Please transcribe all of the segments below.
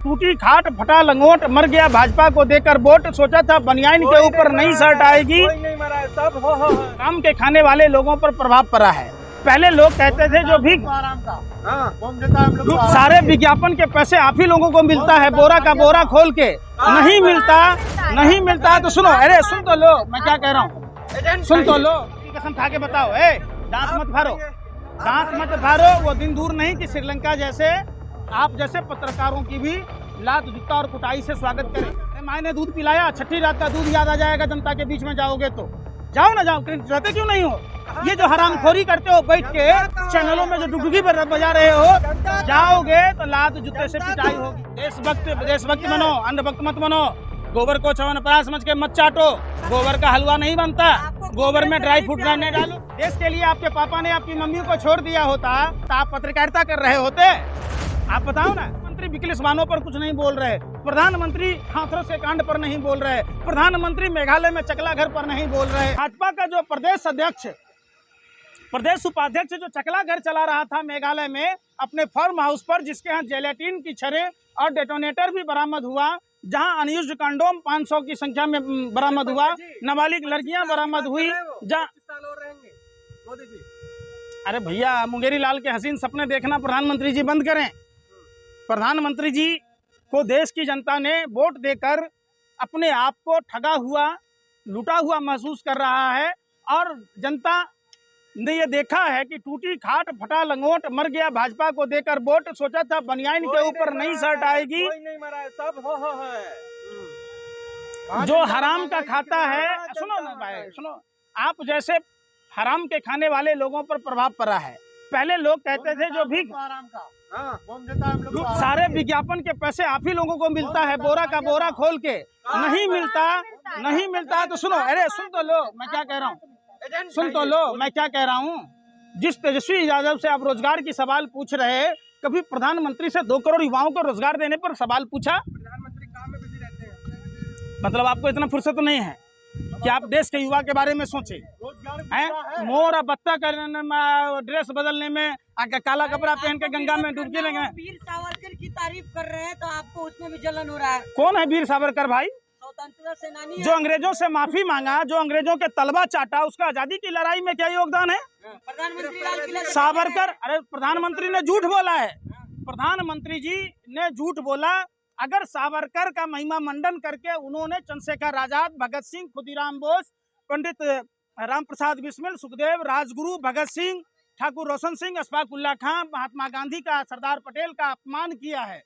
टूटी खाट फटा लंगोट मर गया भाजपा को देकर वोट। सोचा था बनियान के ऊपर नई शर्ट आएगी। कोई नहीं मरा है, सब हो काम के खाने वाले लोगों पर प्रभाव पड़ा है। पहले लोग कहते थे जो भी सारे विज्ञापन के पैसे आप ही लोगों को मिलता है, बोरा का बोरा खोल के नहीं मिलता। तो सुनो, अरे सुन तो लो, मैं क्या कह रहा हूँ, सुन तो लो। कसम खा के बताओ, दांत मत फाड़ो। वो दिन दूर नहीं कि श्रीलंका जैसे आप जैसे पत्रकारों की भी लात जूता और कुटाई से स्वागत करें। माँ ने दूध पिलाया, छठी रात का दूध याद आ जाएगा जनता के बीच में जाओगे तो। जाओ ना, जाओ, रहते क्यों नहीं हो? ये जो हरामखोरी करते हो बैठ के चैनलों में जो डुगडुगी बजा रहे हो, जाओगे तो लात जूते से पिटाई होगी। देशभक्त बनो, अंधभक्त मत बनो। गोबर को च्यवनप्राश समझ के मत चाटो। गोबर का हलवा नहीं बनता, गोबर में ड्राई फ्रूट नहीं डालो। देश के लिए आपके पापा ने आपकी मम्मी को छोड़ दिया होता तो आप पत्रकारिता कर रहे होते? आप बताओ ना। मंत्री विकलिस वाहनों पर कुछ नहीं बोल रहे, प्रधानमंत्री हाथरस के कांड पर नहीं बोल रहे, प्रधानमंत्री मेघालय में चकला घर पर नहीं बोल रहे। भाजपा का जो प्रदेश उपाध्यक्ष जो चकला घर चला रहा था मेघालय में अपने फार्म हाउस पर, जिसके यहाँ जेलेटिन की छड़ें और डेटोनेटर भी बरामद हुआ, जहां अनयूज्ड कंडोम 500 की संख्या में बरामद हुआ, नाबालिग लड़कियां बरामद हुई। अरे भैया, मुंगेरी लाल के हसीन सपने देखना प्रधानमंत्री जी बंद करें। प्रधानमंत्री जी को देश की जनता ने वोट देकर अपने आप को ठगा हुआ, लूटा हुआ महसूस कर रहा है। और जनता ने ये देखा है कि टूटी खाट फटा लंगोट मर गया भाजपा को देकर वोट। सोचा था बनियान के ऊपर नई शर्ट आएगी। कोई नहीं मरा है, सब हो जो हराम का खाता है, सुनो ना भाई, सुनो, आप जैसे हराम के खाने वाले लोगों पर प्रभाव पड़ा है। पहले लोग कहते थे जो भी सारे विज्ञापन के पैसे आप ही लोगों को मिलता है, बोरा का बोरा खोल के नहीं मिलता। तो सुनो, अरे सुन तो लो, मैं क्या कह रहा हूँ, जिस तेजस्वी यादव से आप रोजगार की सवाल पूछ रहे, कभी प्रधानमंत्री से 2 करोड़ युवाओं को रोजगार देने पर सवाल पूछा? प्रधानमंत्री काम में बिजी रहते हैं। मतलब आपको इतना फुर्सत तो नहीं है कि आप देश के युवा के बारे में सोचे हैं? मोर और बत्ता करने में, ड्रेस बदलने में, काला कपड़ा पहन के गंगा में डुबकी लेंगे। वीर सावरकर की तारीफ कर रहे हैं तो आपको उसमें भी जलन हो रहा है। कौन है वीर सावरकर भाई? स्वतंत्रता सेनानी जो अंग्रेजों से माफी मांगा, जो अंग्रेजों के तलवा चाटा, उसका आजादी की लड़ाई में क्या योगदान है? प्रधानमंत्री लाल किले सावरकर, अरे प्रधानमंत्री ने झूठ बोला है। प्रधानमंत्री जी ने झूठ बोला। अगर सावरकर का महिमा मंडन करके उन्होंने चंद्रशेखर आजाद, भगत सिंह, खुदीराम बोस, पंडित राम प्रसाद बिस्मिल, सुखदेव, राजगुरु, भगत सिंह, ठाकुर रोशन सिंह, अशफाक उल्ला खां, महात्मा गांधी का, सरदार पटेल का अपमान किया है।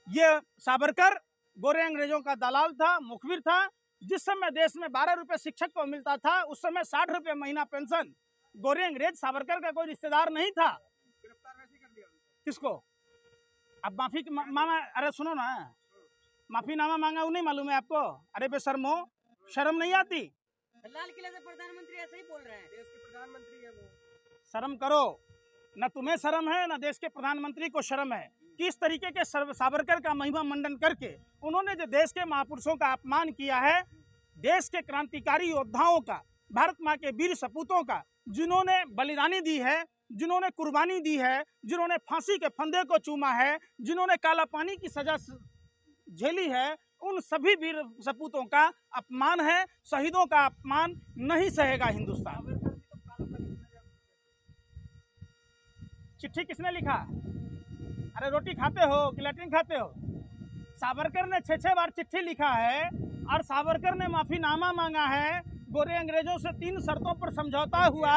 ये सावरकर गोरे अंग्रेजों का दलाल था, मुखबिर था। जिस समय देश में 12 रुपए शिक्षक को मिलता था, उस समय 60 रुपए महीना पेंशन। गोरे अंग्रेज सावरकर का कोई रिश्तेदार नहीं था। किसको? अब माफी मांगा? अरे सुनो ना, माफीनामा मांगा वो नहीं मालूम है आपको? अरे बेशर्मो, शर्म नहीं आती? लाल किले से प्रधानमंत्री ऐसे ही बोल रहे हैं। देश के प्रधानमंत्री है वो। शर्म करो न, तुम्हें शर्म है न देश के प्रधानमंत्री को शर्म है। किस तरीके के सावरकर का महिमा मंडन करके उन्होंने जो देश के महापुरुषों का अपमान किया है, देश के क्रांतिकारी योद्धाओं का, भारत माँ के वीर सपूतों का, जिन्होंने बलिदानी दी है, जिन्होंने कुर्बानी दी है, जिन्होंने फांसी के फंदे को चूमा है, जिन्होंने काला पानी की सजा झेली है, उन सभी वीर सपूतों का अपमान है। शहीदों का अपमान नहीं सहेगा हिंदुस्तान। चिट्ठी किसने लिखा? अरे रोटी खाते हो कि लैट्रिन खाते हो? सावरकर ने 6 बार चिट्ठी लिखा है और सावरकर ने माफीनामा मांगा है। गोरे अंग्रेजों से 3 शर्तों पर समझौता हुआ।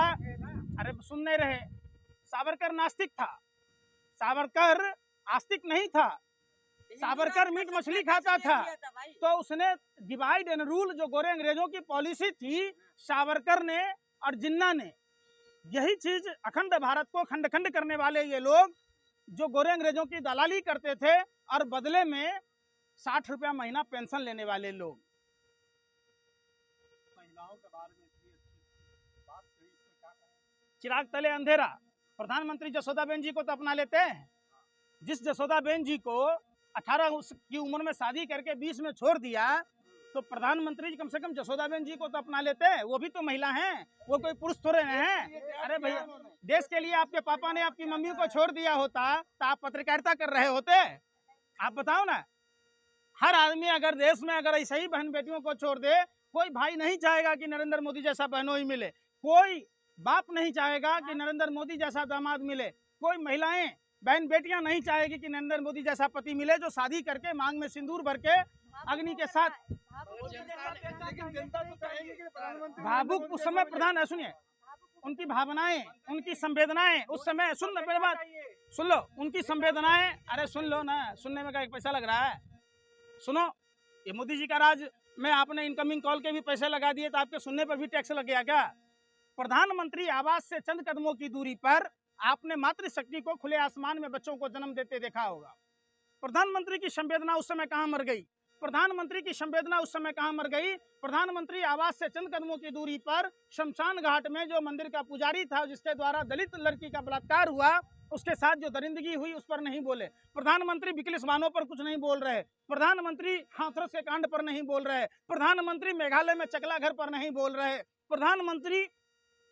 अरे सुन नहीं रहे? सावरकर नास्तिक था, सावरकर आस्तिक नहीं था। सावरकर मीट मछली खाता था। तो उसने डिवाइड एंड रूल, जो गोरे अंग्रेजों की पॉलिसी थी, सावरकर ने और जिन्ना ने, यही चीज अखंड भारत को खंड खंड करने वाले ये लोग, जो गोरे अंग्रेजों की दलाली करते थे और बदले में 60 रुपया महीना पेंशन लेने वाले लोग। महिलाओं के बारे में चिराग तले अंधेरा। प्रधानमंत्री जसोदाबेन जी को तो अपना लेते हैं। जिस जसोदाबेन जी को 18 की उम्र में शादी करके 20 में छोड़ दिया, तो प्रधानमंत्री जी कम से कम जसोदाबेन जी को तो अपना लेते हैं। वो भी तो महिला हैं, वो कोई पुरुष थोड़े हैं। अरे भैया, देश के लिए आपके पापा ने आपकी मम्मी को छोड़ दिया होता तो आप पत्रकारिता कर रहे होते? आप बताओ ना, हर आदमी अगर देश में अगर ऐसे ही बहन बेटियों को छोड़ दे, कोई भाई नहीं चाहेगा कि नरेंद्र मोदी जैसा बहनों ही मिले, कोई बाप नहीं चाहेगा कि नरेंद्र मोदी जैसा दामाद मिले, कोई महिलाएं बहन बेटियां नहीं चाहेगी कि नरेंद्र मोदी जैसा पति मिले जो शादी करके मांग में सिंदूर भर के अग्नि के साथ। लेकिन जनता तो चाहेगी कि प्रधानमंत्री भावुक उस समय प्रधान है, सुनिए उनकी भावनाएं, उनकी संवेदनाएं उस समय, सुन लो मेरी बात, सुन लो उनकी संवेदनाएं, अरे सुन लो ना, सुनने में क्या एक पैसा लग रहा है, सुनो, ये मोदी जी का राज में आपने इनकमिंग कॉल के भी पैसे लगा दिए तो आपके सुनने पर भी टैक्स लग गया क्या? प्रधानमंत्री आवास से चंद कदमों की दूरी पर आपने मातृशक्ति को खुले आसमान में बच्चों को जन्म देते देखा होगा। प्रधानमंत्री की संवेदना उस समय कहाँ मर गई? प्रधानमंत्री की संवेदना उस समय कहाँ मर गई? प्रधानमंत्री आवास से चंद कदमों की दूरी पर शमशान घाट में जो मंदिर का पुजारी था जिसके द्वारा दलित लड़की का बलात्कार हुआ, उसके साथ जो दरिंदगी हुई उस पर नहीं बोले। प्रधानमंत्री बिकलिस वाहनों पर कुछ नहीं बोल रहे। प्रधानमंत्री हाथरस के कांड पर नहीं बोल रहे। प्रधानमंत्री मेघालय में चकला घर पर नहीं बोल रहे। प्रधानमंत्री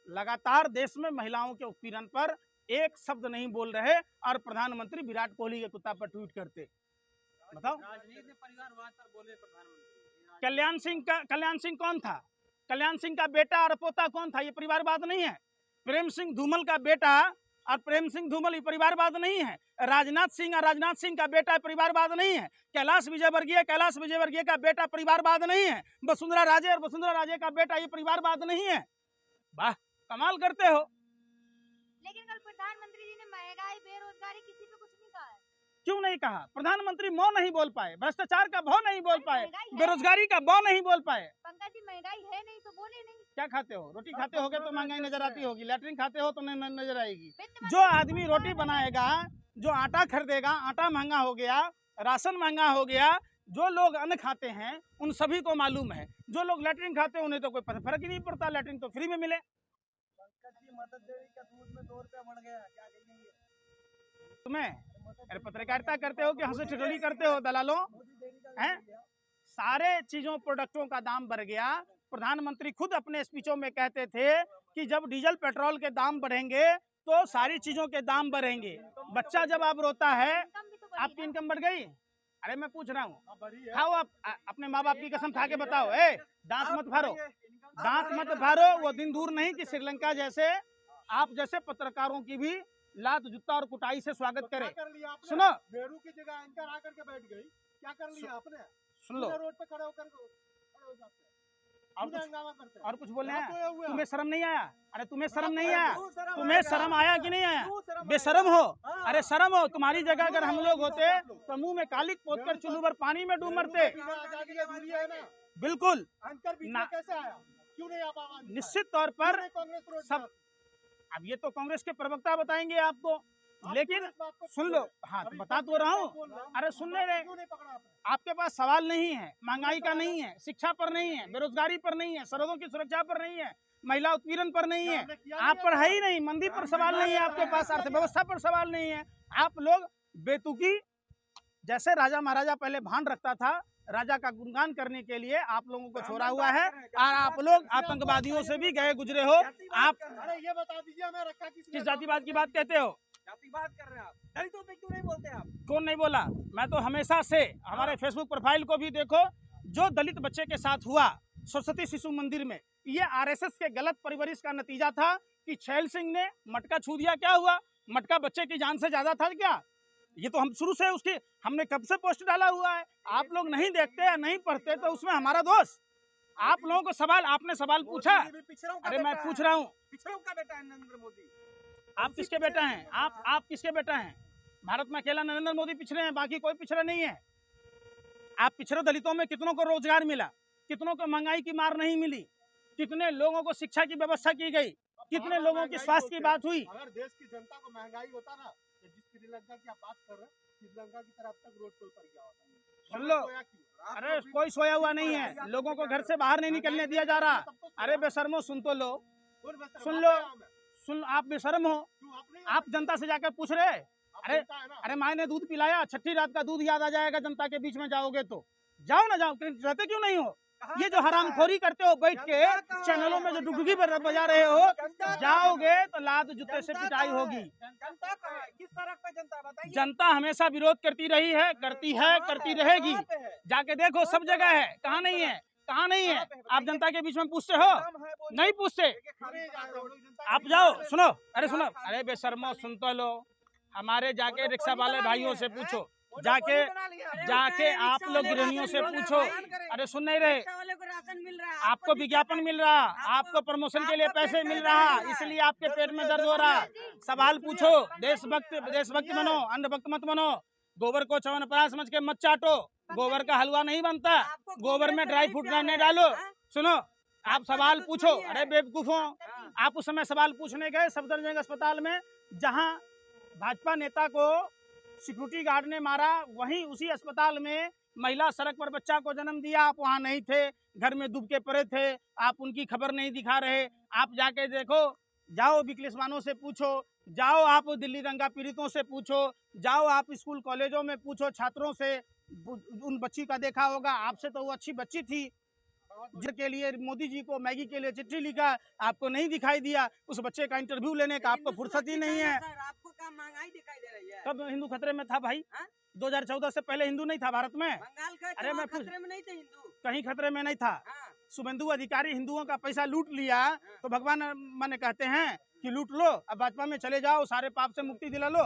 लगातार देश में महिलाओं के उत्पीड़न पर एक शब्द नहीं बोल रहे और प्रधानमंत्री विराट कोहली के कुत्ता पर ट्वीट करते। बताओ, राजनीति में परिवारवाद पर बोले प्रधानमंत्री। कल्याण सिंह कौन था? कल्याण सिंह का बेटा और पोता कौन था? ये परिवारवाद नहीं है। प्रेम सिंह धूमल का बेटा और प्रेम सिंह धूमल ये परिवारवाद नहीं है। राजनाथ सिंह और राजनाथ सिंह का बेटा परिवारवाद नहीं है। कैलाश विजयवर्गीय का बेटा परिवारवाद नहीं है। वसुंधरा राजे और वसुंधरा राजे का बेटा ये परिवारवाद नहीं है। वाह, कमाल करते हो। लेकिन कल प्रधानमंत्री जी ने महंगाई, बेरोजगारी किसी पे कुछ नहीं कहा है। क्यों नहीं कहा? प्रधानमंत्री मौ नहीं बोल पाए, भ्रष्टाचार का भौ नहीं बोल पाए, बेरोजगारी का बौ नहीं बोल पाए। पंकज जी, महंगाई है नहीं तो बोले नहीं। क्या खाते हो? रोटी खाते होगे तो महंगाई नजर आती होगी, लैट्रिन खाते हो तो नहीं नजर आएगी। वित्त जो आदमी रोटी बनाएगा, जो आटा खरीदेगा, आटा महंगा हो गया, राशन महंगा हो गया, जो लोग अन्न खाते हैं उन सभी को मालूम है। जो लोग लैट्रिन खाते हैं उन्हें तो कोई फर्क ही नहीं पड़ता, लैट्रिन तो फ्री में मिले। पंकज जी, मदद डेयरी का दूध में 2 रुपया बढ़ गया, क्या कहेंगे? तुम्हें अरे पत्रकारिता करते हो कि हंसी ठिठोली करते हो दलालों हैं? सारे चीजों प्रोडक्टों का दाम बढ़ गया। प्रधानमंत्री खुद अपने स्पीचों में कहते थे कि जब डीजल पेट्रोल के दाम बढ़ेंगे तो सारी चीजों के दाम बढ़ेंगे। बच्चा जब आप रोता है, आपकी इनकम बढ़ गई? अरे मैं पूछ रहा हूँ, खाओ आप अपने माँ बाप की कसम खा के बताओ। दांत मत फाड़ो, दांत मत फाड़ो। वो दिन दूर नहीं कि श्रीलंका जैसे आप जैसे पत्रकारों की भी लात जूता और कुटाई से स्वागत करे। सुनो, बेरू की जगह एंकर आकर के बैठ गई, क्या कर लिया आपने? सुन लो, रोड पे खड़े हो जाते और कुछ बोलना है? तुम्हें शर्म नहीं आया? अरे तुम्हें शर्म नहीं आया? तुम्हें शर्म आया कि नहीं आया? बेशरम हो। अरे शर्म हो। तुम्हारी जगह अगर हम लोग होते तो मुंह में कालिक पोत कर चुल्लू भर पानी में डूब मरते। बिल्कुल कैसे आया? क्यों नहीं आप आवाज? निश्चित तौर पर सब, अब ये तो कांग्रेस के प्रवक्ता बताएंगे आपको, लेकिन सुन लो। हाँ तो बता तो रहा हूँ। अरे सुनने रहे, आपके पास सवाल नहीं है, महंगाई का नहीं है, शिक्षा पर नहीं है, बेरोजगारी पर नहीं है, सरहदों की सुरक्षा पर नहीं है, महिला उत्पीड़न पर नहीं है, आप पर है ही नहीं, मंदी पर सवाल नहीं है आपके पास, अर्थव्यवस्था पर सवाल नहीं है। आप लोग बेतुकी, जैसे राजा महाराजा पहले भान रखता था, राजा का गुणगान करने के लिए आप लोगों को छोड़ा हुआ है और आप लोग आतंकवादियों से भी गए गुजरे हो। आप अरे ये बता दीजिए, हमें रखा किस जातिवाद की बात कहते हो? जातिवाद कर रहे हैं आप, दलितों पे क्यों नहीं बोलते आप? कौन नहीं बोला? मैं तो हमेशा से, हमारे फेसबुक प्रोफाइल को भी देखो, जो दलित बच्चे के साथ हुआ सरस्वती शिशु मंदिर में, ये आरएसएस के गलत परवरिश का नतीजा था कि छैल सिंह ने मटका छू दिया। क्या हुआ? मटका बच्चे की जान से ज्यादा था क्या? ये तो हम शुरू से उसकी, हमने कब से पोस्ट डाला हुआ है। आप लोग नहीं देखते या नहीं पढ़ते तो उसमें हमारा दोष। आप लोगों को सवाल, आपने सवाल पूछा, अरे मैं पूछ रहा हूँ, पिछड़ों का बेटा है नरेंद्र मोदी। आप किसके बेटा हैं? आप किसके बेटा हैं? भारत में अकेला नरेंद्र मोदी पिछड़े हैं, बाकी कोई पिछड़ा नहीं है। आप पिछड़े दलितों में कितनों को रोजगार मिला, कितनों को महंगाई की मार नहीं मिली, कितने लोगों को शिक्षा की व्यवस्था की गई, कितने लोगों की स्वास्थ्य की बात हुई। अगर देश की जनता को महंगाई होता ना, तो जिस श्रीलंका की आप बात कर रहे हैं, श्रीलंका की तरफ तक रोड पर गया होता। सुन लो, अरे कोई सोया हुआ नहीं है, लोगों को घर से बाहर नहीं निकलने दिया जा रहा। अरे बेशर्मो, सुन तो लो, सुन लो, सुन, आप बेशर्म हो, आप जनता से जाकर पूछ रहे। अरे माँ ने दूध पिलाया, छठी रात का दूध याद आ जाएगा जनता के बीच में जाओगे तो। जाओ ना, जाओ, रहते क्यों नहीं हो? ये जो हरामखोरी करते हो बैठ के चैनलों में जो डुगडुगी बजा रहे हो, जाओगे तो लात जूते से पिटाई होगी। जनता कहाँ है? किस सड़क पे जनता बताइए? जनता हमेशा विरोध करती रही है, करती रहेगी। जाके देखो सब जगह है, कहाँ नहीं है, कहाँ नहीं है। आप जनता के बीच में पूछते हो? नहीं पूछते। आप जाओ, सुनो, अरे सुनो, अरे बेशर्मो सुन तो लो। हमारे जाके रिक्शा वाले भाइयों से पूछो, जाके आप लोग गृहिणियों से पूछो। अरे सुन नहीं रहे, रिक्शा वाले को राशन मिल रहा है, आपको विज्ञापन मिल रहा, आपको प्रमोशन के लिए पैसे मिल रहा, इसलिए आपके पेट में दर्द हो रहा। सवाल पूछो, देशभक्त बनो, अंधभक्त मत बनो। गोबर को च्यवनप्राश समझ के मत चाटो, गोबर का हलवा नहीं बनता, गोबर में ड्राई फ्रूट नहीं डालो। सुनो, आप सवाल पूछो। अरे बेवकूफों, आप उस समय सवाल पूछने गए सफदरजंग अस्पताल में, जहां भाजपा नेता को सिक्योरिटी गार्ड ने मारा, वहीं उसी अस्पताल में महिला सड़क पर बच्चा को जन्म दिया। आप वहां नहीं थे, घर में डूब के पड़े थे, आप उनकी खबर नहीं दिखा रहे। आप जाके देखो, जाओ विकलांगों से पूछो, जाओ आप दिल्ली दंगा पीड़ितों से पूछो, जाओ आप स्कूल कॉलेजों में पूछो छात्रों से। उन बच्ची का देखा होगा, आपसे तो वो अच्छी बच्ची थी जिसके लिए मोदी जी को मैगी के लिए चिट्ठी लिखा, आपको नहीं दिखाई दिया। उस बच्चे का इंटरव्यू लेने का आपको फुर्सत ही नहीं है। आपको क्या महंगाई दिखाई दे रही है? कब हिंदू खतरे में था भाई? हाँ? 2014 से पहले हिंदू नहीं था भारत में? बंगाल का अरे मैं खतरे में नहीं थे हिंदू, कहीं खतरे में नहीं था। हाँ। शुभेंदु अधिकारी हिंदुओं का पैसा लूट लिया तो भगवान माने कहते हैं कि लूट लो, अब भाजपा में चले जाओ, सारे पाप से मुक्ति दिला लो।